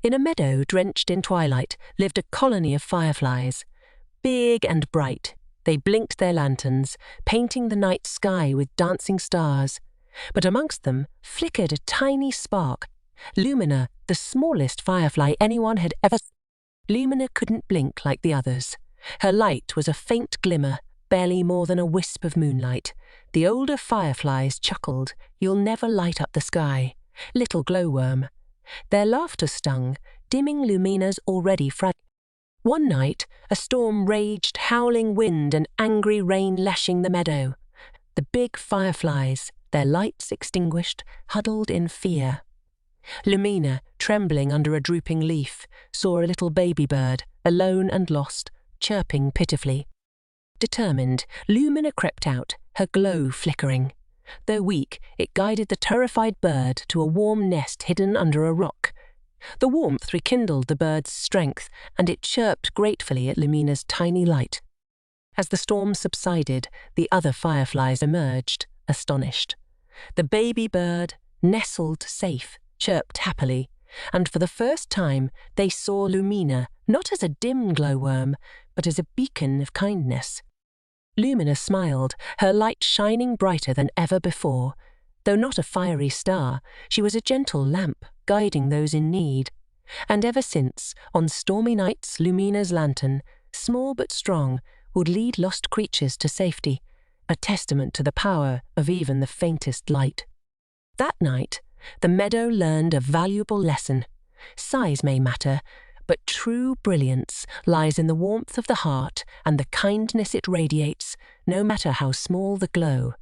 In a meadow drenched in twilight lived a colony of fireflies. Big and bright, they blinked their lanterns, painting the night sky with dancing stars. But amongst them flickered a tiny spark. Lumina, the smallest firefly anyone had ever seen. Lumina couldn't blink like the others. Her light was a faint glimmer, barely more than a wisp of moonlight. The older fireflies chuckled, "You'll never light up the sky, little glowworm." Their laughter stung, dimming Lumina's already fragile. One night, a storm raged, howling wind and angry rain lashing the meadow. The big fireflies, their lights extinguished, huddled in fear. Lumina, trembling under a drooping leaf, saw a little baby bird, alone and lost, chirping pitifully. Determined, Lumina crept out, her glow flickering. Though weak, it guided the terrified bird to a warm nest hidden under a rock. The warmth rekindled the bird's strength, and it chirped gratefully at Lumina's tiny light. As the storm subsided, the other fireflies emerged, astonished. The baby bird, nestled safe, chirped happily, and for the first time they saw Lumina not as a dim glowworm, but as a beacon of kindness. Lumina smiled, her light shining brighter than ever before. Though not a fiery star, she was a gentle lamp, guiding those in need. And ever since, on stormy nights, Lumina's lantern, small but strong, would lead lost creatures to safety, a testament to the power of even the faintest light. That night, the meadow learned a valuable lesson. Size may matter, but true brilliance lies in the warmth of the heart and the kindness it radiates, no matter how small the glow.